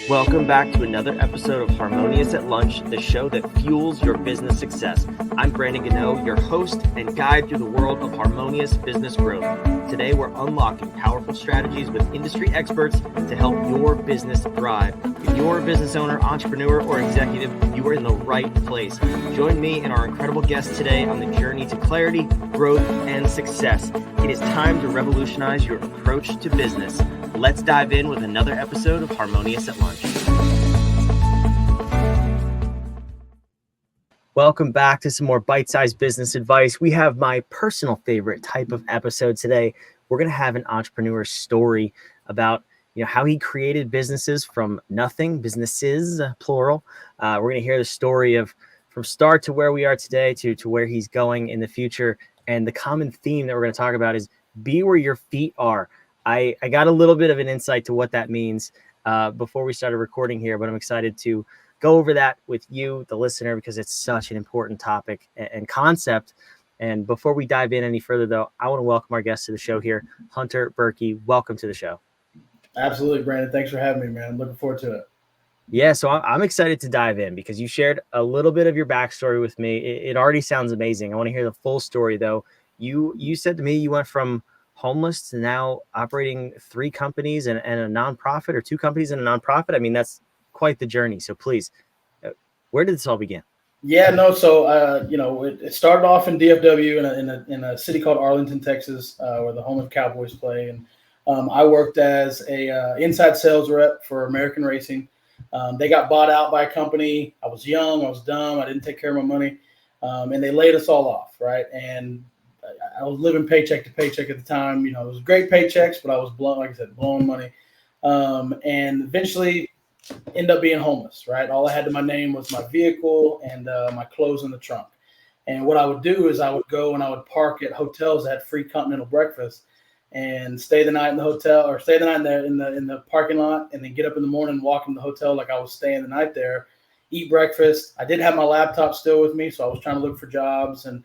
Welcome back to another episode of Harmonious at Lunch, the show that fuels your business success. I'm Brandon Gano, your host and guide through the world of harmonious business growth. Today, we're unlocking powerful strategies with industry experts to help your business thrive. If you're a business owner, entrepreneur, or executive, you are in the right place. Join me and our incredible guests today on the journey to clarity, growth, and success. It is time to revolutionize your approach to business. Let's dive in with another episode of Harmonious at Lunch. Welcome back to some more bite-sized business advice. We have my personal favorite type of episode today. We're going to have an entrepreneur's story about how he created businesses from nothing, businesses, plural. We're going to hear the story of from start to where we are today to where he's going in the future. And the common theme that we're going to talk about is be where your feet are. I got a little bit of an insight to what that means before we started recording here, but I'm excited to go over that with you, the listener, because it's such an important topic and concept. And before we dive in any further, though, I want to welcome our guest to the show here, Hunter Burkey. Welcome to the show. Absolutely, Brandon. Thanks for having me, man. I'm looking forward to it. Yeah, so I'm excited to dive in because you shared a little bit of your backstory with me. It already sounds amazing. I want to hear the full story, though. You said to me you went from homeless to now operating 3 companies and a nonprofit, or 2 companies and a nonprofit. I mean, that's quite the journey. So please, where did this all begin? Yeah, no. So, it started off in DFW in a city called Arlington, Texas, where the home of Cowboys play. And I worked as a inside sales rep for American Racing. They got bought out by a company. I was young. I was dumb. I didn't take care of my money. And they laid us all off. Right. And I was living paycheck to paycheck at the time. It was great paychecks, but I was blowing money. And eventually ended up being homeless, right? All I had to my name was my vehicle and my clothes in the trunk. And what I would do is I would go and I would park at hotels that had free continental breakfast and stay the night in the hotel, or stay the night in the parking lot, and then get up in the morning and walk in the hotel like I was staying the night there, eat breakfast. I did have my laptop still with me, so I was trying to look for jobs and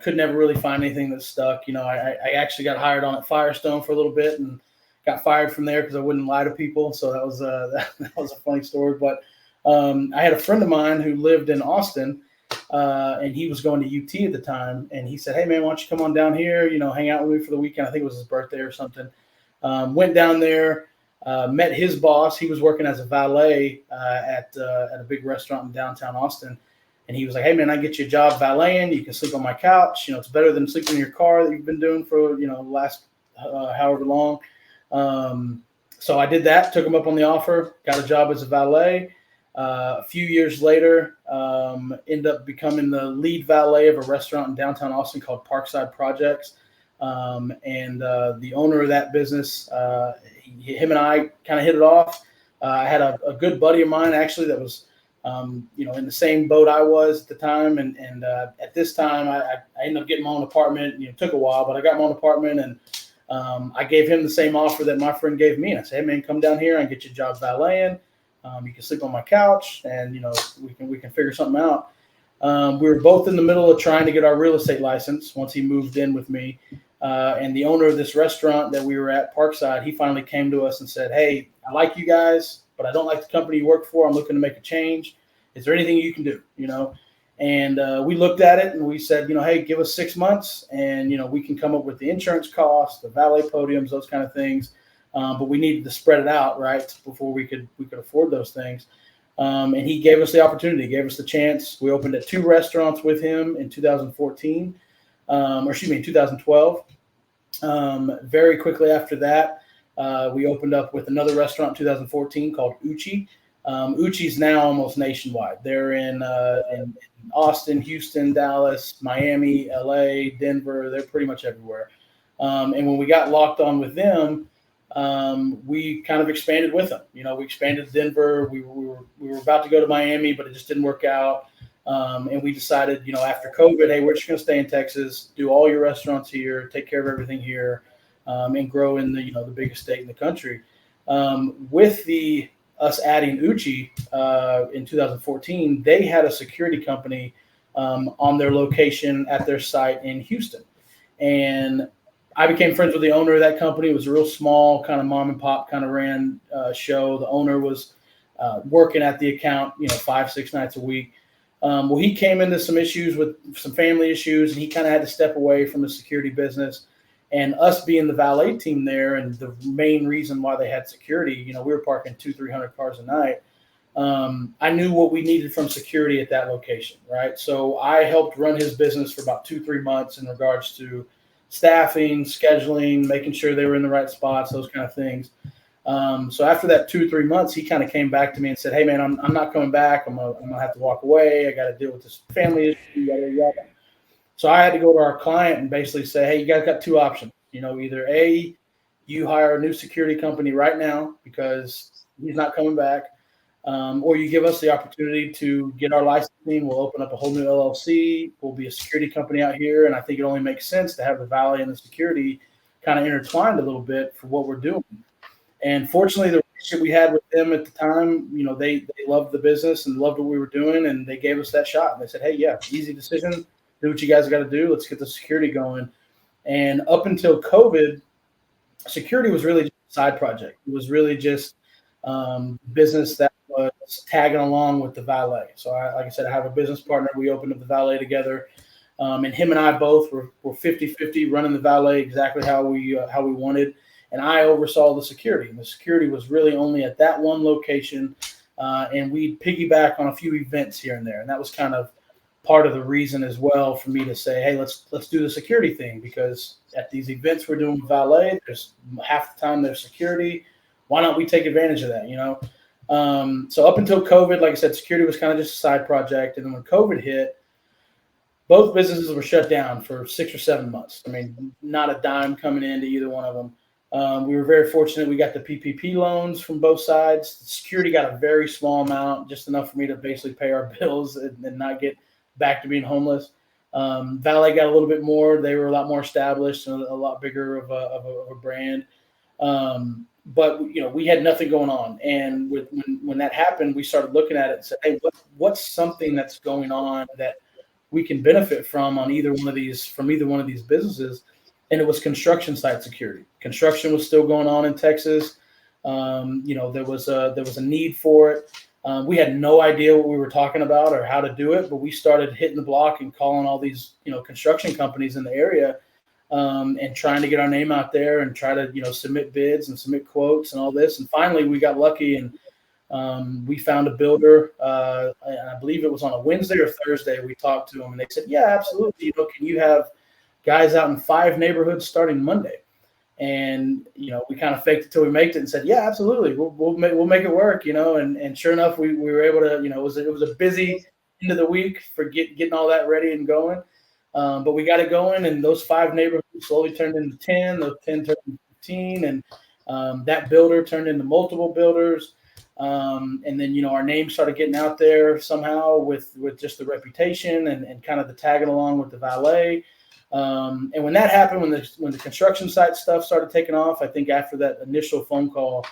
could never really find anything that stuck. I actually got hired on at Firestone for a little bit and got fired from there because I wouldn't lie to people. So that was that was a funny story. But I had a friend of mine who lived in Austin, and he was going to UT at the time. And he said, "Hey, man, why don't you come on down here, hang out with me for the weekend?" I think it was his birthday or something. Went down there, met his boss. He was working as a valet at a big restaurant in downtown Austin. And he was like, "Hey, man, I get you a job valeting. You can sleep on my couch. It's better than sleeping in your car that you've been doing for, the last however long." So I did that, took him up on the offer, got a job as a valet. A few years later, ended up becoming the lead valet of a restaurant in downtown Austin called Parkside Projects. And the owner of that business, him and I kind of hit it off. I had a good buddy of mine, actually, that was in the same boat I was at the time. And at this time, I ended up getting my own apartment. It took a while, but I got my own apartment, and I gave him the same offer that my friend gave me. And I said, "Hey, man, come down here and get your job valeting. You can sleep on my couch, and, we can figure something out." We were both in the middle of trying to get our real estate license once he moved in with me. And the owner of this restaurant that we were at, Parkside, he finally came to us and said, "Hey, I like you guys, but I don't like the company you work for. I'm looking to make a change. Is there anything you can do?" And we looked at it and we said, "Hey, give us 6 months and, we can come up with the insurance costs, the valet podiums, those kind of things. But we needed to spread it out, right, before we could afford those things." And he gave us the opportunity, gave us the chance. We opened at 2 restaurants with him in 2014, 2012. Very quickly after that, we opened up with another restaurant in 2014 called Uchi. Uchi's now almost nationwide. They're in Austin, Houston, Dallas, Miami, LA, Denver. They're pretty much everywhere. And when we got locked on with them, we kind of expanded with them. We expanded to Denver. We were about to go to Miami, but it just didn't work out. And we decided, after COVID, hey, we're just going to stay in Texas, do all your restaurants here, take care of everything here, and grow in the biggest state in the country. With us adding Uchi in 2014, they had a security company on their location at their site in Houston. And I became friends with the owner of that company. It was a real small kind of mom and pop kind of ran show. The owner was working at the account, 5-6 nights a week. Well, he came into some issues with some family issues, and he kind of had to step away from the security business. And us being the valet team there, and the main reason why they had security, we were parking 200-300 cars a night. I knew what we needed from security at that location, right? So I helped run his business for about 2-3 months in regards to staffing, scheduling, making sure they were in the right spots, those kind of things. So after that 2-3 months, he kind of came back to me and said, "Hey man, I'm not coming back. I'm gonna have to walk away. I got to deal with this family issue, yada yada." So I had to go to our client and basically say, "Hey, you guys got two options. Either A, you hire a new security company right now because he's not coming back, or you give us the opportunity to get our licensing. We'll open up a whole new LLC. We'll be a security company out here, and I think it only makes sense to have the valet and the security kind of intertwined a little bit for what we're doing." And fortunately, the relationship we had with them at the time, they loved the business and loved what we were doing, and they gave us that shot. And they said, "Hey, yeah, easy decision. Do what you guys got to do. Let's get the security going." And up until COVID, security was really just a side project. It was really just business that was tagging along with the valet. So, like I said, I have a business partner. We opened up the valet together, and him and I both were 50-50 running the valet exactly how we wanted. And I oversaw the security. And the security was really only at that one location, and we'd piggyback on a few events here and there. And that was kind of part of the reason as well for me to say, "Hey, let's do the security thing," because at these events we're doing with valet, there's half the time there's security. Why not we take advantage of that, So up until COVID, like I said, security was kind of just a side project. And then when COVID hit, both businesses were shut down for 6 or 7 months. I mean, not a dime coming into either one of them. We were very fortunate. We got the PPP loans from both sides. The security got a very small amount, just enough for me to basically pay our bills and not get back to being homeless. Valet got a little bit more. They were a lot more established and a lot bigger of a brand. But we had nothing going on. And when that happened, we started looking at it and said, "Hey, what's something that's going on that we can benefit from either one of these businesses?" And it was construction site security. Construction was still going on in Texas. There was a need for it. We had no idea what we were talking about or how to do it, but we started hitting the block and calling all these, construction companies in the area, and trying to get our name out there and try to, submit bids and submit quotes and all this. And finally we got lucky and we found a builder. And I believe it was on a Wednesday or Thursday. We talked to them and they said, "Yeah, absolutely. Can you have guys out in 5 neighborhoods starting Monday?" And we kind of faked it till we made it and said, "Yeah, absolutely, we'll make it work." And sure enough, we were able to. It was a busy end of the week for getting all that ready and going, but we got it going, and those 5 neighborhoods slowly turned into 10. Those 10 turned into 15, and that builder turned into multiple builders. And then our name started getting out there somehow with just the reputation and kind of the tagging along with the valet. And when that happened, when the construction site stuff started taking off, I think after that initial phone call,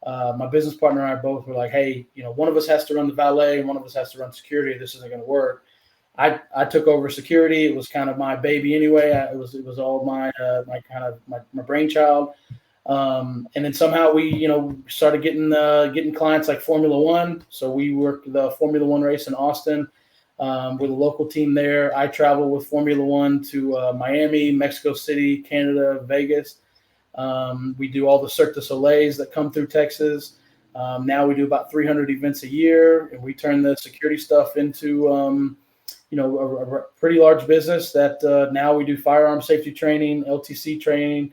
my business partner and I both were like, "Hey, one of us has to run the valet and one of us has to run security. This isn't going to work." I took over security. It was kind of my baby anyway. It was all my brainchild. And then somehow we started getting clients like Formula One. So we worked the Formula One race in Austin. We're the local team there. I travel with Formula One to Miami, Mexico City, Canada, Vegas. We do all the Cirque du Soleils that come through Texas. Now we do about 300 events a year, and we turn the security stuff into, a pretty large business that now we do firearm safety training, LTC training.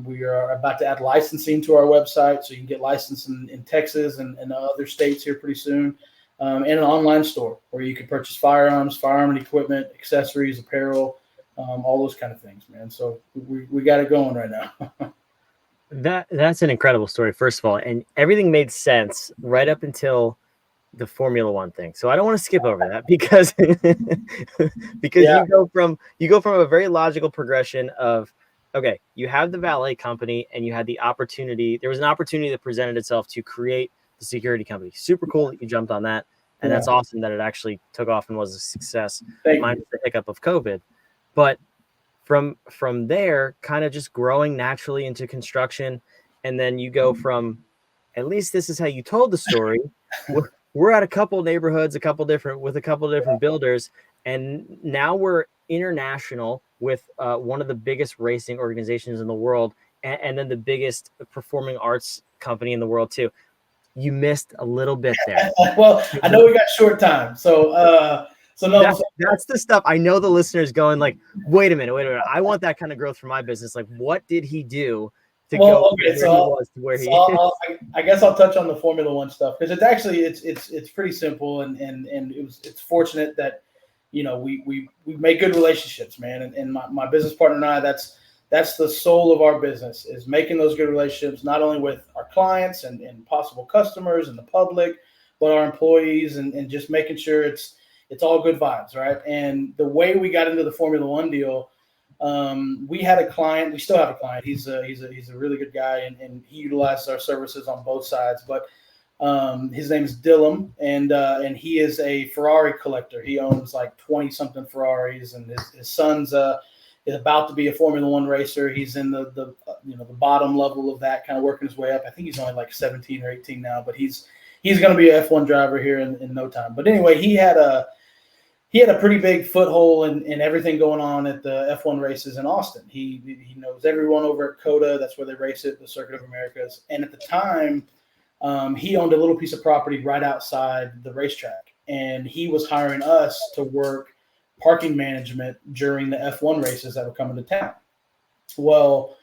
We are about to add licensing to our website, so you can get licensed in Texas and other states here pretty soon. And an online store where you can purchase firearm and equipment, accessories, apparel, all those kind of things, man. So we got it going right now. That's an incredible story, first of all, and everything made sense right up until the Formula One thing. So I don't want to skip over that because Yeah. you go from a very logical progression of, okay, you have the valet company and you had the opportunity. There was an opportunity that presented itself to create the security company. Super cool that you jumped on that. And that's awesome that it actually took off and was a success. Minus the hiccup of COVID. But from there, kind of just growing naturally into construction. And then you go from at least this is how you told the story. We're at a couple neighborhoods, with a couple different builders, and now we're international with one of the biggest racing organizations in the world, and then the biggest performing arts company in the world too. You missed a little bit there. Well, I know we got short time, so no. That's the stuff. I know the listeners going like, wait a minute. I want that kind of growth for my business. Like, what did he do to go Okay, from where he was to where he is? I guess I'll touch on the Formula One stuff because it's pretty simple, and it's fortunate that we make good relationships, man, and my business partner and I, that's the soul of our business, is making those good relationships, not only with our clients and possible customers and the public, but our employees, and just making sure it's all good vibes, right? And the way we got into the Formula One deal, we had a client. We still have a client. He's a really good guy, and he utilizes our services on both sides. But his name is Dylan, and he is a Ferrari collector. He owns like 20 something Ferraris, and his son's is about to be a Formula One racer. He's in the bottom level of that, kind of working his way up. I think he's only like 17 or 18 now, but he's going to be an F1 driver here in no time. But anyway, he had a pretty big foothold in everything going on at the F1 races in Austin. He knows everyone over at COTA. That's where they race it, the Circuit of Americas. And at the time, he owned a little piece of property right outside the racetrack, and he was hiring us to work parking management during the F1 races that were coming to town. Well,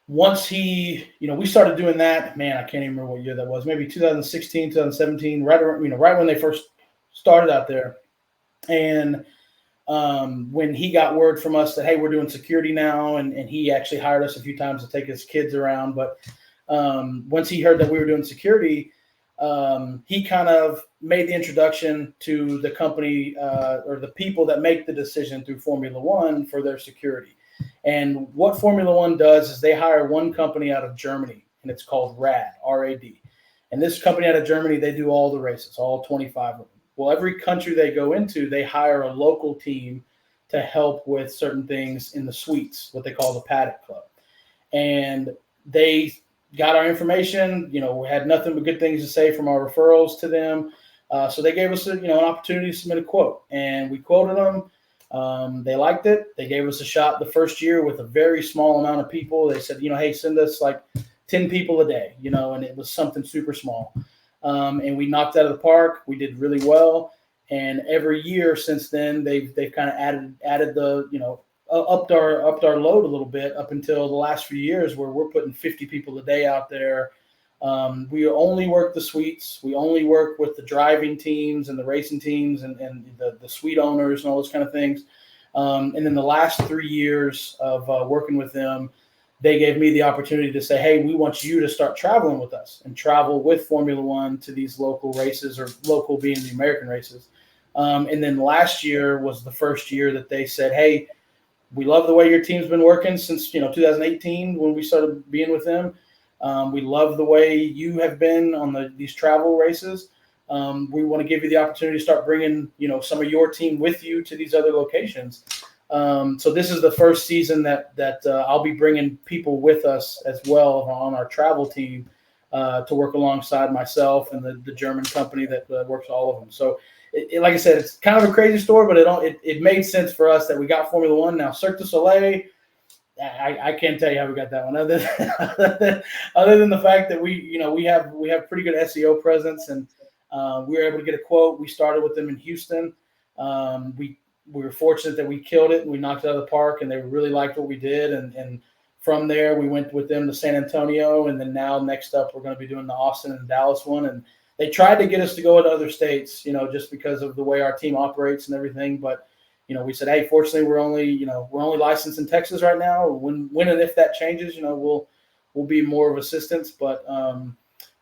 once we started doing that, man, I can't even remember what year that was, maybe 2016, 2017, right when they first started out there. And when he got word from us that, hey, we're doing security now, and he actually hired us a few times to take his kids around. But once he heard that we were doing security, he kind of made the introduction to the company or the people that make the decision through Formula One for their security. And what Formula One does is they hire one company out of Germany, and it's called RAD, R-A-D. And this company out of Germany, they do all the races, all 25 of them. Well, every country they go into, they hire a local team to help with certain things in the suites, what they call the paddock club. And they got our information. We had nothing but good things to say from our referrals to them. So they gave us an opportunity to submit a quote, and we quoted them. They liked it. They gave us a shot the first year with a very small amount of people. They said, hey, send us like 10 people a day, and it was something super small. And we knocked out of the park. We did really well. And every year since then, they've kind of added the, upped our load a little bit up until the last few years, where we're putting 50 people a day out there. We only work the suites. We only work with the driving teams and the racing teams and the suite owners and all those kind of things. And then the last 3 years of working with them, they gave me the opportunity to say, hey, we want you to start traveling with us and travel with Formula One to these local races, or local being the American races. And then last year was the first year that they said, hey, we love the way your team's been working since 2018 when we started being with them. We love the way you have been on these travel races. We want to give you the opportunity to start bringing some of your team with you to these other locations. So this is the first season that I'll be bringing people with us as well on our travel team to work alongside myself and the German company that works all of them. So, like I said, it's kind of a crazy story, but it made sense for us that we got Formula One. Now, Cirque du Soleil, I can't tell you how we got that one, other than the fact that we have pretty good SEO presence, and we were able to get a quote. We started with them in Houston. We were fortunate that we killed it and we knocked it out of the park, and they really liked what we did. And from there, we went with them to San Antonio. And then now next up, we're going to be doing the Austin and Dallas one. And they tried to get us to go to other states, just because of the way our team operates and everything. But, we said, hey, fortunately, we're only licensed in Texas right now. When and if that changes, we'll be more of assistance. But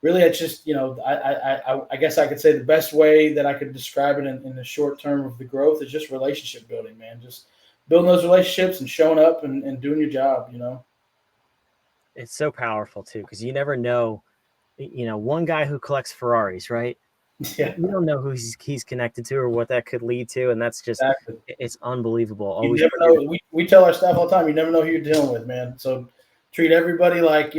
really, it's just, I guess I could say the best way that I could describe it in the short term of the growth is just relationship building, man. Just building those relationships and showing up and doing your job, It's so powerful too, because you never know, one guy who collects Ferraris, right? Yeah. You don't know who he's connected to or what that could lead to. And that's just, Exactly. It's unbelievable. You Always never know. We tell our staff all the time, you never know who you're dealing with, man. So treat everybody like,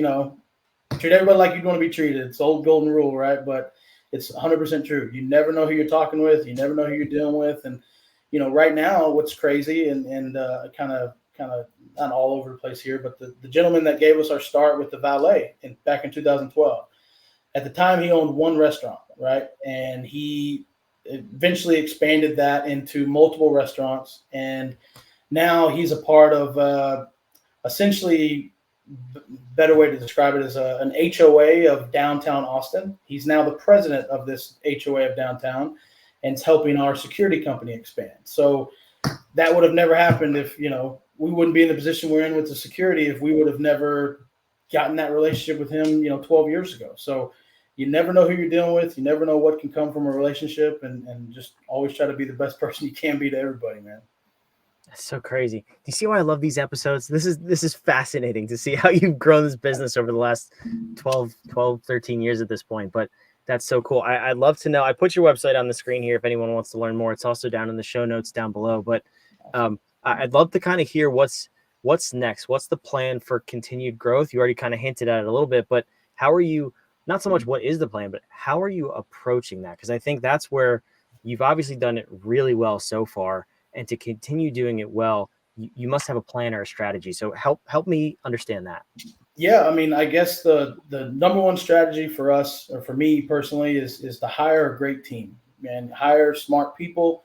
Treat everybody like you'd want to be treated. It's the old golden rule, right? But it's 100% true. You never know who you're talking with. You never know who you're dealing with. And, right now what's crazy and kind of not all over the place here, but the gentleman that gave us our start with the valet back in 2012, at the time he owned one restaurant, right? And he eventually expanded that into multiple restaurants. And now he's a part of essentially, better way to describe it is an HOA of downtown Austin. He's now the president of this HOA of downtown, and it's helping our security company expand. So that would have never happened if, we wouldn't be in the position we're in with the security if we would have never gotten that relationship with him, 12 years ago. So you never know who you're dealing with. You never know what can come from a relationship, and just always try to be the best person you can be to everybody, man. That's so crazy. Do you see why I love these episodes? This is fascinating to see how you've grown this business over the last 12, 13 years at this point. But that's so cool. I'd love to know. I put your website on the screen here if anyone wants to learn more. It's also down in the show notes down below. But I'd love to kind of hear what's next. What's the plan for continued growth? You already kind of hinted at it a little bit, but how are you, not so much what is the plan, but how are you approaching that? Because I think that's where you've obviously done it really well so far. And to continue doing it well, you must have a plan or a strategy. So help me understand that. Yeah, I mean, I guess the number one strategy for us, or for me personally, is to hire a great team and hire smart people.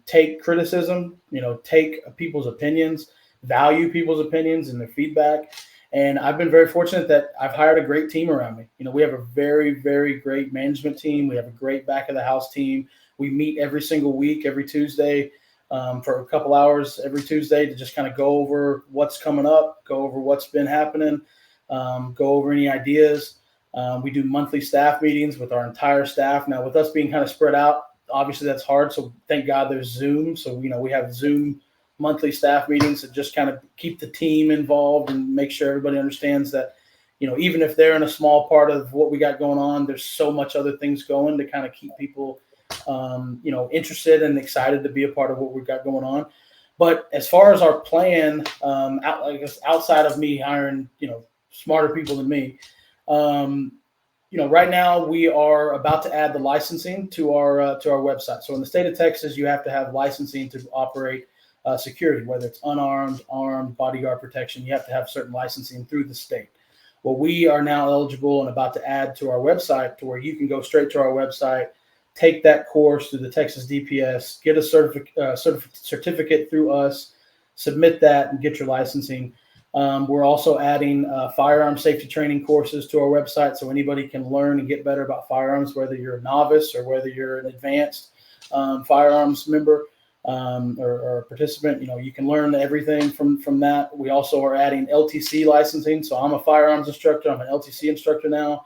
Take criticism, take people's opinions, value people's opinions and their feedback. And I've been very fortunate that I've hired a great team around me. We have a very, very great management team. We have a great back of the house team. We meet every single week, every Tuesday, for a couple hours every Tuesday to just kind of go over what's coming up, go over what's been happening, go over any ideas. We do monthly staff meetings with our entire staff. Now, with us being kind of spread out, obviously that's hard. So thank God there's Zoom. So, we have Zoom monthly staff meetings that just kind of keep the team involved and make sure everybody understands that, even if they're in a small part of what we got going on, there's so much other things going to kind of keep people interested and excited to be a part of what we've got going on. But as far as our plan, outside of me hiring, smarter people than me, right now we are about to add the licensing to our website. So in the state of Texas, you have to have licensing to operate security, whether it's unarmed, armed, bodyguard protection. You have to have certain licensing through the state. Well, we are now eligible and about to add to our website to where you can go straight to our website, take that course through the Texas DPS, get a certificate through us, submit that, and get your licensing. We're also adding firearm safety training courses to our website so anybody can learn and get better about firearms, whether you're a novice or whether you're an advanced firearms member or a participant. You can learn everything from that. We also are adding LTC licensing. So I'm a firearms instructor. I'm an LTC instructor now.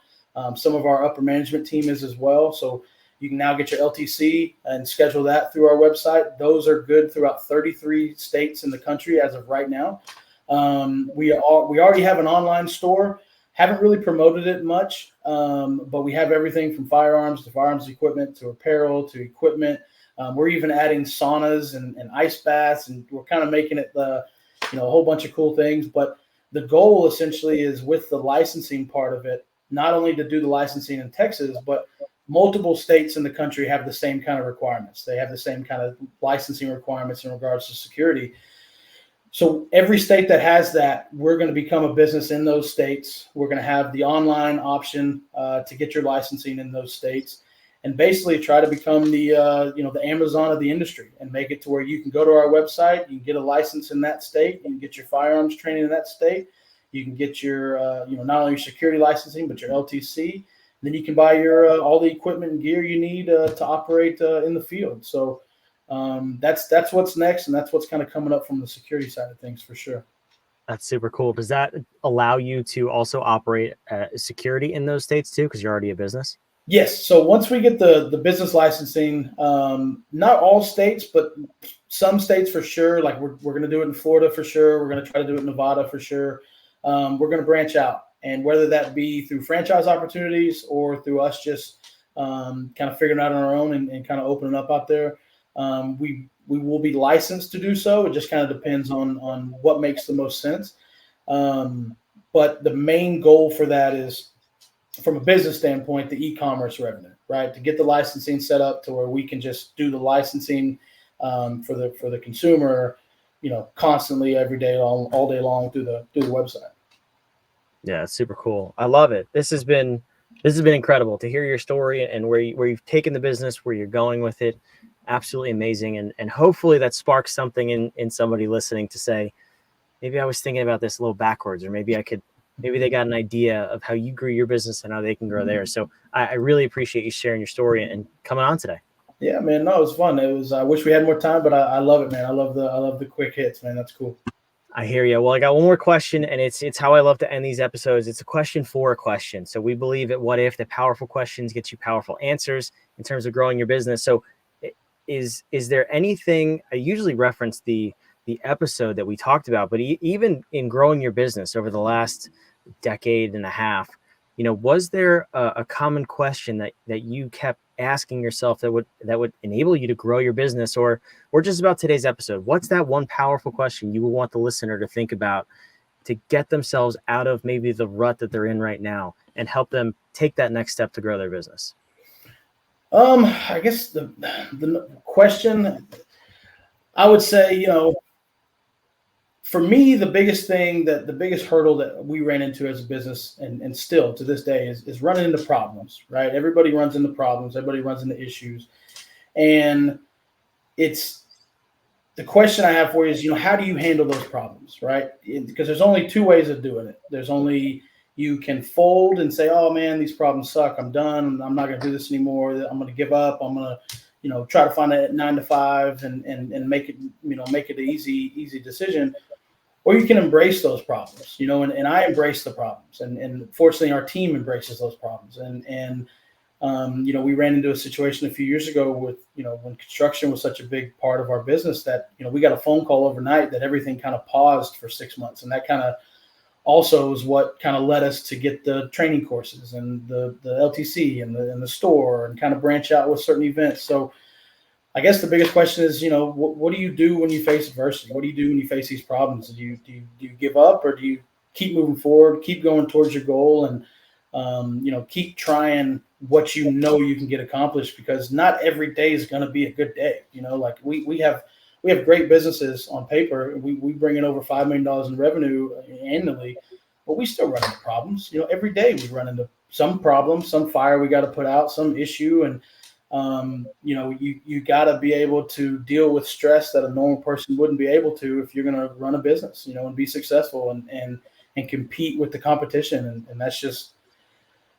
Some of our upper management team is as well. So you can now get your LTC and schedule that through our website. Those are good throughout 33 states in the country as of right now. We already have an online store. Haven't really promoted it much, but we have everything from firearms to firearms equipment to apparel to equipment. We're even adding saunas and ice baths, and we're kind of making it a whole bunch of cool things. But the goal essentially is with the licensing part of it, not only to do the licensing in Texas, but multiple states in the country have the same kind of requirements. They have the same kind of licensing requirements in regards to security. So every state that has that, we're going to become a business in those states. We're going to have the online option to get your licensing in those states, and basically try to become the the Amazon of the industry and make it to where you can go to our website, you can get a license in that state, you can get your firearms training in that state, you can get your not only your security licensing but your LTC. Then you can buy your all the equipment and gear you need to operate in the field. So that's what's next, and that's what's kind of coming up from the security side of things for sure. That's super cool. Does that allow you to also operate security in those states too? Because you're already a business. Yes. So once we get the business licensing, not all states, but some states for sure. Like we're going to do it in Florida for sure. We're going to try to do it in Nevada for sure. We're going to branch out. And whether that be through franchise opportunities or through us just kind of figuring out on our own and kind of opening up out there, we will be licensed to do so. It just kind of depends on what makes the most sense. But the main goal for that is, from a business standpoint, the e-commerce revenue, right? To get the licensing set up to where we can just do the licensing for the consumer, constantly every day, all day long through the website. Yeah, it's super cool. I love it. This has been incredible to hear your story and where you've taken the business, where you're going with it. Absolutely amazing. And hopefully that sparks something in somebody listening to say, maybe I was thinking about this a little backwards, or maybe they got an idea of how you grew your business and how they can grow theirs. So I really appreciate you sharing your story and coming on today. Yeah, man. No, it was fun. I wish we had more time, but I love it, man. I love the quick hits, man. That's cool. I hear you. Well, I got one more question, and it's how I love to end these episodes. It's a question for a question. So we believe at What If that powerful questions get you powerful answers in terms of growing your business. So is there anything, I usually reference the episode that we talked about, but even in growing your business over the last decade and a half, was there a common question that you kept asking yourself that would enable you to grow your business, or just about today's episode? What's that one powerful question you would want the listener to think about to get themselves out of maybe the rut that they're in right now and help them take that next step to grow their business? I guess the question, I would say, for me, the biggest hurdle that we ran into as a business, and still to this day, is running into problems, right? Everybody runs into problems. Everybody runs into issues. And it's the question I have for you is, how do you handle those problems, right? Because there's only two ways of doing it. There's only, you can fold and say, oh man, these problems suck. I'm done. I'm not going to do this anymore. I'm going to give up. I'm going to, try to find a 9 to 5 and make it, make it an easy decision. Or you can embrace those problems, and I embrace the problems, and fortunately our team embraces those problems. And we ran into a situation a few years ago with, when construction was such a big part of our business that, we got a phone call overnight that everything kind of paused for 6 months. And that kind of also is what kind of led us to get the training courses and the LTC and the store, and kind of branch out with certain events. So I guess the biggest question is, what do you do when you face adversity? What do you do when you face these problems? Do you give up, or do you keep moving forward, keep going towards your goal, and keep trying what you can get accomplished? Because not every day is going to be a good day. Like we have great businesses on paper. We bring in over $5 million in revenue annually, but we still run into problems. Every day we run into some problem, some fire we got to put out, some issue, and you got to be able to deal with stress that a normal person wouldn't be able to if you're going to run a business, and be successful and compete with the competition. And that's just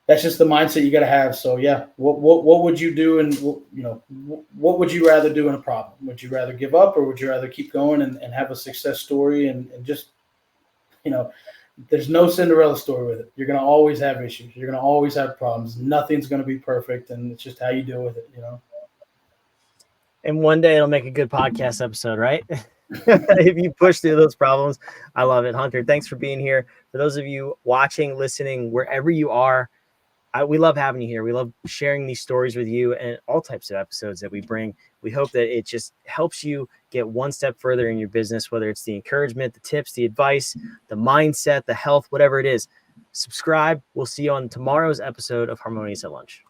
the mindset you got to have. So yeah, what would you do? And what would you rather do in a problem? Would you rather give up, or would you rather keep going and have a success story and just, there's no Cinderella story with it. You're going to always have issues. You're going to always have problems. Nothing's going to be perfect, and it's just how you deal with it, And one day it'll make a good podcast episode, right? If you push through those problems. I love it, Hunter. Thanks for being here. For those of you watching, listening, wherever you are, we love having you here. We love sharing these stories with you and all types of episodes that we bring. We hope that it just helps you get one step further in your business, whether it's the encouragement, the tips, the advice, the mindset, the health, whatever it is. Subscribe. We'll see you on tomorrow's episode of Harmonious at Lunch.